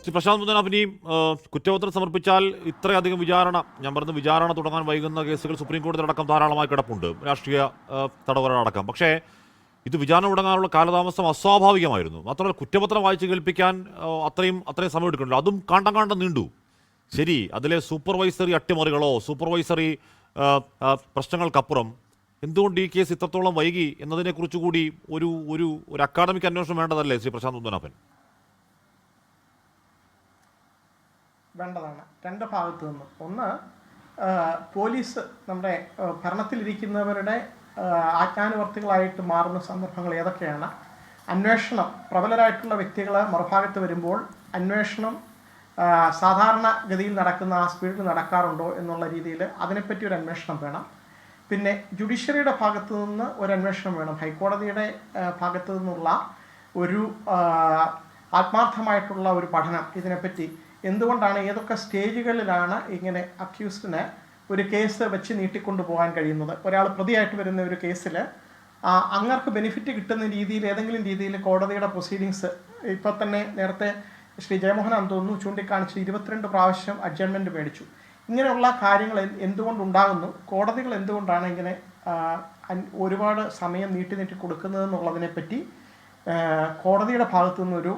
ശ്രീ പ്രശാന്ത് മുത്തനാഫിനെയും കുറ്റപത്രം സമർപ്പിച്ചാൽ ഇത്രയധികം വിചാരണ, ഞാൻ പറഞ്ഞ വിചാരണ തുടങ്ങാൻ വൈകുന്ന കേസുകൾ സുപ്രീം കോടതിയിലടക്കം ധാരാളമായി കിടപ്പുണ്ട്, രാഷ്ട്രീയ തടവുകാരടക്കം. പക്ഷേ ഇത് വിചാരണ തുടങ്ങാനുള്ള കാലതാമസം അസ്വാഭാവികമായിരുന്നു. മാത്രമല്ല കുറ്റപത്രം വായിച്ച് കേൾപ്പിക്കാൻ അത്രയും സമയം എടുക്കണല്ലോ, അതും കാണ്ടം നീണ്ടു. ശരി, അതിലെ സൂപ്പർവൈസറി അട്ടിമറികളോ സൂപ്പർവൈസറി പ്രശ്നങ്ങൾക്കപ്പുറം എന്തുകൊണ്ട് ഈ കേസ് ഇത്രത്തോളം വൈകി എന്നതിനെക്കുറിച്ച് കൂടി ഒരു ഒരു ഒരു അക്കാഡമിക് അന്വേഷണം വേണ്ടതല്ലേ ശ്രീ പ്രശാന്ത് മുത്തനാഫൻ? വേണ്ടതാണ് രണ്ട് ഭാഗത്തു നിന്നും. ഒന്ന്, പോലീസ് നമ്മുടെ ഭരണത്തിലിരിക്കുന്നവരുടെ ആജ്ഞാനുവർത്തികളായിട്ട് മാറുന്ന സന്ദർഭങ്ങൾ ഏതൊക്കെയാണ്, അന്വേഷണം പ്രബലരായിട്ടുള്ള വ്യക്തികൾ മറുഭാഗത്ത് വരുമ്പോൾ അന്വേഷണം സാധാരണ ഗതിയിൽ നടക്കുന്ന ആ സ്പീഡിൽ നടക്കാറുണ്ടോ എന്നുള്ള രീതിയിൽ അതിനെപ്പറ്റി ഒരു അന്വേഷണം വേണം. പിന്നെ ജുഡീഷ്യറിയുടെ ഭാഗത്തു നിന്ന് ഒരു അന്വേഷണം വേണം. ഹൈക്കോടതിയുടെ ഭാഗത്തു നിന്നുള്ള ഒരു ആത്മാർത്ഥമായിട്ടുള്ള ഒരു പഠനം ഇതിനെപ്പറ്റി, എന്തുകൊണ്ടാണ് ഏതൊക്കെ സ്റ്റേജുകളിലാണ് ഇങ്ങനെ അക്യൂസ്ഡിന് ഒരു കേസ് വെച്ച് നീട്ടിക്കൊണ്ടു പോകാൻ കഴിയുന്നത്. ഒരാൾ പ്രതിയായിട്ട് വരുന്ന ഒരു കേസിൽ അങ്ങർക്ക് ബെനിഫിറ്റ് കിട്ടുന്ന രീതിയിൽ ഏതെങ്കിലും രീതിയിൽ കോടതിയുടെ പ്രൊസീഡിങ്സ്, ഇപ്പോൾ തന്നെ നേരത്തെ ശ്രീ ജയമോഹൻ തോന്നുന്നു ചൂണ്ടിക്കാണിച്ച് 22 പ്രാവശ്യം അഡ്ജർമെൻറ്റ് മേടിച്ചു. ഇങ്ങനെയുള്ള കാര്യങ്ങൾ എന്തുകൊണ്ടുണ്ടാകുന്നു, കോടതികൾ എന്തുകൊണ്ടാണ് ഇങ്ങനെ ഒരുപാട് സമയം നീട്ടി കൊടുക്കുന്നതെന്നുള്ളതിനെപ്പറ്റി കോടതിയുടെ ഭാഗത്തു നിന്നൊരു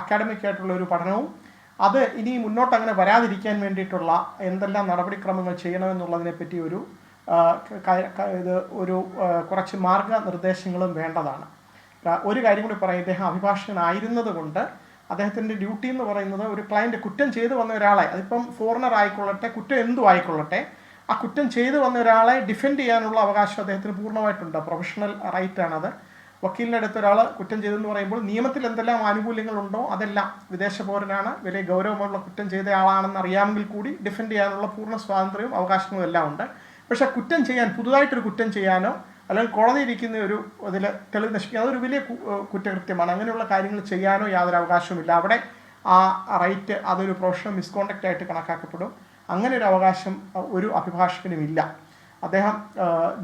അക്കാഡമിക് ആയിട്ടുള്ള ഒരു പഠനവും അത് ഇനി മുന്നോട്ട് അങ്ങനെ വരാതിരിക്കാൻ വേണ്ടിയിട്ടുള്ള എന്തെല്ലാം നടപടിക്രമങ്ങൾ ചെയ്യണമെന്നുള്ളതിനെപ്പറ്റി കുറച്ച് മാർഗനിർദ്ദേശങ്ങളും വേണ്ടതാണ്. ഒരു കാര്യം കൂടി പറയും, ഇദ്ദേഹം അഭിഭാഷകനായിരുന്നത് കൊണ്ട് അദ്ദേഹത്തിൻ്റെ ഡ്യൂട്ടി എന്ന് പറയുന്നത് ഒരു ക്ലയൻറ്റ് കുറ്റം ചെയ്തു വന്ന ഒരാളെ, അതിപ്പം ഫോറിനർ ആയിക്കൊള്ളട്ടെ കുറ്റം എന്തും ആയിക്കൊള്ളട്ടെ, ആ കുറ്റം ചെയ്തു വന്ന ഒരാളെ ഡിഫെൻഡ് ചെയ്യാനുള്ള അവകാശം അദ്ദേഹത്തിന് പൂർണ്ണമായിട്ടുണ്ട്. പ്രൊഫഷണൽ റൈറ്റാണത്. വക്കീലിൻ്റെ അടുത്ത് ഒരാൾ കുറ്റം ചെയ്തെന്ന് പറയുമ്പോൾ നിയമത്തിൽ എന്തെല്ലാം ആനുകൂല്യങ്ങളുണ്ടോ അതെല്ലാം, വിദേശ പൗരനാണ്, വലിയ ഗൗരവമുള്ള കുറ്റം ചെയ്ത ആളാണെന്ന് അറിയാമെങ്കിൽ കൂടി ഡിഫെൻഡ് ചെയ്യാനുള്ള പൂർണ്ണ സ്വാതന്ത്ര്യവും അവകാശങ്ങളും എല്ലാം ഉണ്ട്. പക്ഷേ കുറ്റം ചെയ്യാൻ, പുതുതായിട്ടൊരു കുറ്റം ചെയ്യാനോ അല്ലെങ്കിൽ കോടതി ഇരിക്കുന്ന ഒരു ഇതിൽ തെളിവ് നശിപ്പിക്കുക, അതൊരു വലിയ കുറ്റകൃത്യമാണ്. അങ്ങനെയുള്ള കാര്യങ്ങൾ ചെയ്യാനോ യാതൊരു അവകാശവുമില്ല. അവിടെ ആ റൈറ്റ് അതൊരു പ്രൊഫഷണൽ മിസ്കോണ്ടക്റ്റ് ആയിട്ട് കണക്കാക്കപ്പെടും. അങ്ങനെ ഒരു അവകാശം ഒരു അഭിഭാഷകനും ഇല്ല. അദ്ദേഹം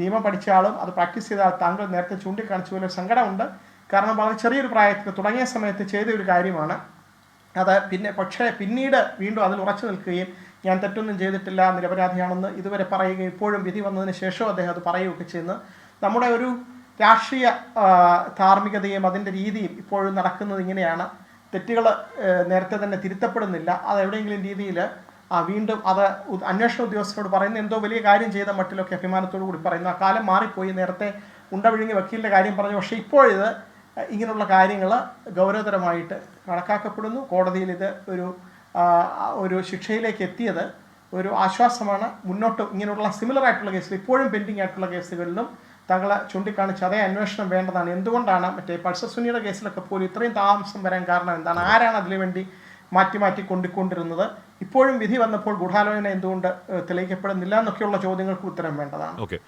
നിയമം പഠിച്ച ആളും അത് പ്രാക്ടീസ് ചെയ്ത ആൾ, താങ്കൾ നേരത്തെ ചൂണ്ടിക്കാണിച്ച പോലെ സങ്കടമുണ്ട്. കാരണം വളരെ ചെറിയൊരു പ്രായത്തിൽ തുടങ്ങിയ സമയത്ത് ചെയ്ത ഒരു കാര്യമാണ് അത്. പക്ഷേ പിന്നീട് വീണ്ടും അതിൽ ഉറച്ചു നിൽക്കുകയും ഞാൻ തെറ്റൊന്നും ചെയ്തിട്ടില്ല, നിരപരാധിയാണെന്ന് ഇതുവരെ പറയുകയും ഇപ്പോഴും വിധി വന്നതിന് ശേഷം അദ്ദേഹം അത് പറയുകയൊക്കെ ചെയ്യുന്നു. നമ്മുടെ ഒരു രാഷ്ട്രീയ ധാർമ്മികതയും അതിൻ്റെ രീതിയും ഇപ്പോഴും നടക്കുന്നത് ഇങ്ങനെയാണ്. തെറ്റുകൾ നേരത്തെ തന്നെ തിരുത്തപ്പെടുന്നില്ല. അത് എവിടെയെങ്കിലും രീതിയിൽ വീണ്ടും അത് അന്വേഷണ ഉദ്യോഗസ്ഥരോട് പറയുന്ന എന്തോ വലിയ കാര്യം ചെയ്ത മട്ടിലൊക്കെ അഭിമാനത്തോടു കൂടി പറയുന്നു. ആ കാലം മാറിപ്പോയി. നേരത്തെ ഉണ്ടവിഴുങ്ങി വക്കീലിൻ്റെ കാര്യം പറഞ്ഞു. പക്ഷേ ഇപ്പോഴിത് ഇങ്ങനെയുള്ള കാര്യങ്ങൾ ഗൗരവതരമായിട്ട് കണക്കാക്കപ്പെടുന്നു. കോടതിയിൽ ഇത് ഒരു ശിക്ഷയിലേക്ക് എത്തിയത് ഒരു ആശ്വാസമാണ്. മുന്നോട്ട് ഇങ്ങനെയുള്ള സിമിലർ ആയിട്ടുള്ള കേസുകൾ, ഇപ്പോഴും പെൻഡിങ് ആയിട്ടുള്ള കേസുകളിലും താങ്കൾ ചൂണ്ടിക്കാണിച്ച് അതേ അന്വേഷണം വേണ്ടതാണ്. എന്തുകൊണ്ടാണ് മറ്റേ പൾസർ സുനിയുടെ കേസിലൊക്കെ പോലും ഇത്രയും താമസം വരാൻ കാരണം എന്താണ്? ആരാണ് അതിനുവേണ്ടി മാറ്റി കൊണ്ടിരുന്നത്? ഇപ്പോഴും വിധി വന്നപ്പോൾ ഗൂഢാലോചന എന്തുകൊണ്ട് തെളിയിക്കപ്പെടുന്നില്ല എന്നൊക്കെയുള്ള ചോദ്യങ്ങൾക്ക് ഉത്തരം വേണ്ടതാണ്. ഓക്കെ,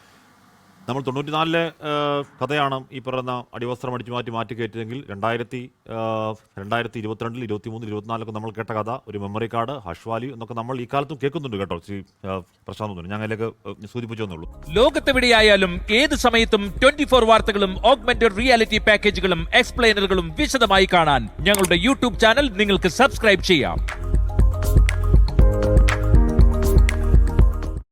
നമ്മൾ 94-ലെ കഥയാണ് ഈ പറയുന്ന അടിവസ്ത്രം അടിച്ചു മാറ്റി കയറ്റിയതെങ്കിൽ 2022, 23, 24 നമ്മൾ കേട്ട കഥ, ഒരു മെമ്മറി കാർഡ്, ഹഷ്വാലി എന്നൊക്കെ നമ്മൾ ഈ കാലത്തും കേൾക്കുന്നുണ്ട് കേട്ടോ. ശ്രീ പ്രശാന്ത്, ഞാൻ അതിലേക്ക് സൂചിപ്പിച്ചെന്നുള്ളൂ. ലോകത്തെവിടെയായാലും ഏത് സമയത്തും 24 വാർത്തകളും ഓഗ്മെന്റഡ് റിയാലിറ്റി പാക്കേജുകളും എക്സ്പ്ലെയിനറുകളും വിശദമായി കാണാൻ ഞങ്ങളുടെ യൂട്യൂബ് ചാനൽ നിങ്ങൾക്ക് സബ്സ്ക്രൈബ് ചെയ്യാം.